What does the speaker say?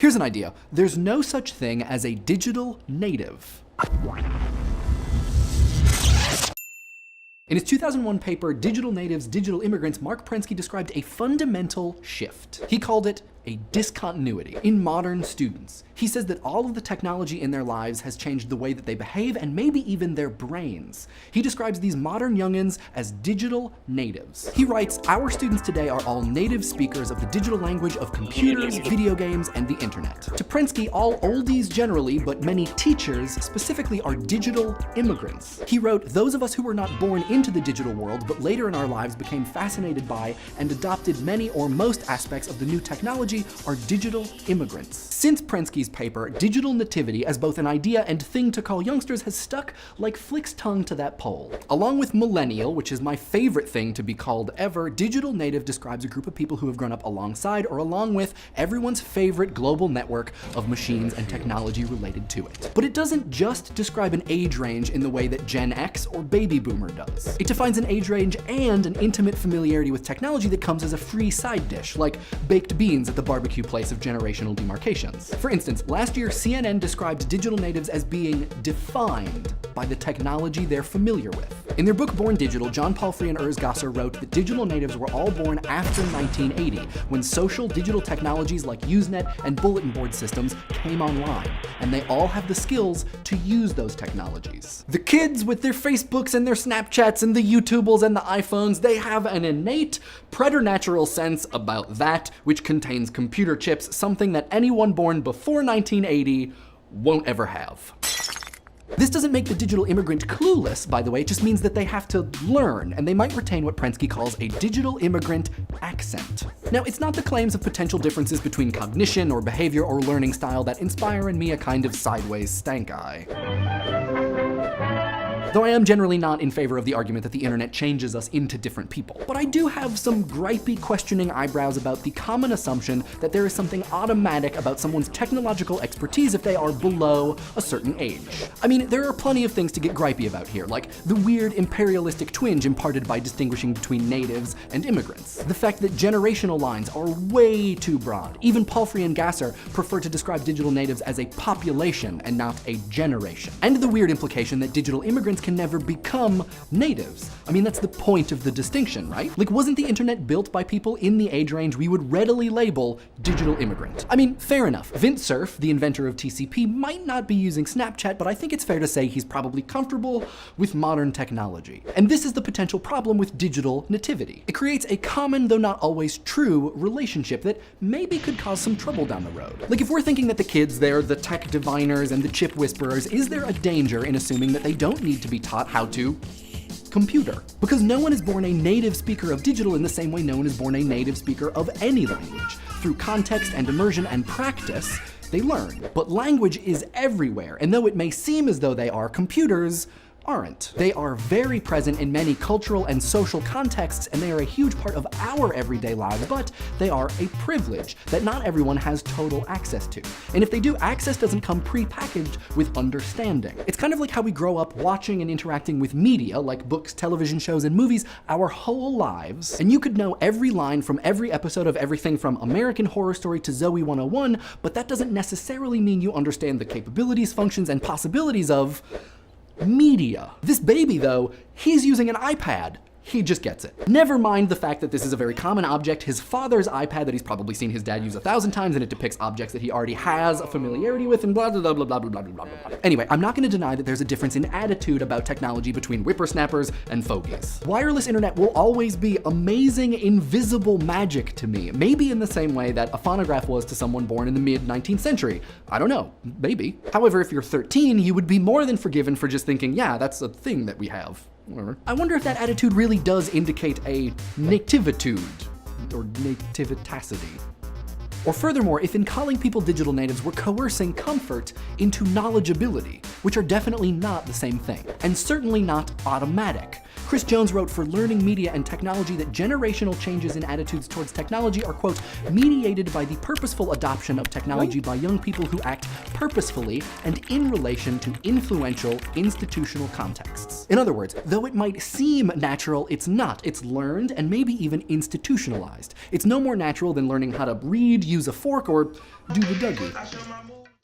Here's an idea. There's no such thing as a digital native. In his 2001 paper, Digital Natives, Digital Immigrants, Mark Prensky described a fundamental shift. He called it a discontinuity in modern students. He says that all of the technology in their lives has changed the way that they behave and maybe even their brains. He describes these modern youngins as digital natives. He writes, "Our students today are all native speakers of the digital language of computers, video games, and the internet." To Prensky, all oldies generally, but many teachers specifically, are digital immigrants. He wrote, "Those of us who were not born into the digital world, but later in our lives became fascinated by and adopted many or most aspects of the new technology are digital immigrants." Since Prensky's paper, digital nativity as both an idea and thing to call youngsters has stuck like Flick's tongue to that pole. Along with millennial, which is my favorite thing to be called ever, digital native describes a group of people who have grown up alongside or along with everyone's favorite global network of machines and technology related to it. But it doesn't just describe an age range in the way that Gen X or Baby Boomer does. It defines an age range and an intimate familiarity with technology that comes as a free side dish, like baked beans at the barbecue place of generational demarcations. For instance, last year CNN described digital natives as being defined by the technology they're familiar with. In their book Born Digital, John Palfrey and Urs Gasser wrote that digital natives were all born after 1980, when social digital technologies like Usenet and bulletin board systems came online, and they all have the skills to use those technologies. The kids with their Facebooks and their Snapchats and the YouTubles and the iPhones, they have an innate preternatural sense about that which contains computer chips, something that anyone born before 1980 won't ever have. This doesn't make the digital immigrant clueless, by the way, it just means that they have to learn, and they might retain what Prensky calls a digital immigrant accent. Now, it's not the claims of potential differences between cognition or behavior or learning style that inspire in me a kind of sideways stank eye. Though I am generally not in favor of the argument that the internet changes us into different people. But I do have some gripey, questioning eyebrows about the common assumption that there is something automatic about someone's technological expertise if they are below a certain age. I mean, there are plenty of things to get gripey about here, like the weird imperialistic twinge imparted by distinguishing between natives and immigrants. The fact that generational lines are way too broad. Even Palfrey and Gasser prefer to describe digital natives as a population and not a generation. And the weird implication that digital immigrants can never become natives. I mean, that's the point of the distinction, right? Like, wasn't the internet built by people in the age range we would readily label digital immigrant? I mean, fair enough. Vint Cerf, the inventor of TCP, might not be using Snapchat, but I think it's fair to say he's probably comfortable with modern technology. And this is the potential problem with digital nativity. It creates a common, though not always true, relationship that maybe could cause some trouble down the road. Like, if we're thinking that the kids, they're the tech diviners and the chip whisperers, is there a danger in assuming that they don't need to be taught how to computer? Because no one is born a native speaker of digital in the same way no one is born a native speaker of any language. Through context and immersion and practice, they learn. But language is everywhere, and though it may seem as though they are, computers aren't. They are very present in many cultural and social contexts, and they are a huge part of our everyday lives, but they are a privilege that not everyone has total access to. And if they do, access doesn't come pre-packaged with understanding. It's kind of like how we grow up watching and interacting with media, like books, television shows, and movies, our whole lives, and you could know every line from every episode of everything from American Horror Story to Zoe 101, but that doesn't necessarily mean you understand the capabilities, functions, and possibilities of media. This baby, though, he's using an iPad. He just gets it. Never mind the fact that this is a very common object, his father's iPad that he's probably seen his dad use 1,000 times, and it depicts objects that he already has a familiarity with, and blah, blah, blah, blah, blah, blah, blah, blah, blah. Anyway, I'm not gonna deny that there's a difference in attitude about technology between whippersnappers and fogies. Wireless internet will always be amazing, invisible magic to me, maybe in the same way that a phonograph was to someone born in the mid-19th century. I don't know, maybe. However, if you're 13, you would be more than forgiven for just thinking, yeah, that's a thing that we have. I wonder if that attitude really does indicate a nativitude, or nativitacity. Or furthermore, if in calling people digital natives we're coercing comfort into knowledgeability, which are definitely not the same thing, and certainly not automatic. Chris Jones wrote for Learning Media and Technology that generational changes in attitudes towards technology are, quote, mediated by the purposeful adoption of technology by young people who act purposefully and in relation to influential institutional contexts. In other words, though it might seem natural, it's not. It's learned and maybe even institutionalized. It's no more natural than learning how to read, use a fork, or do the Dougie.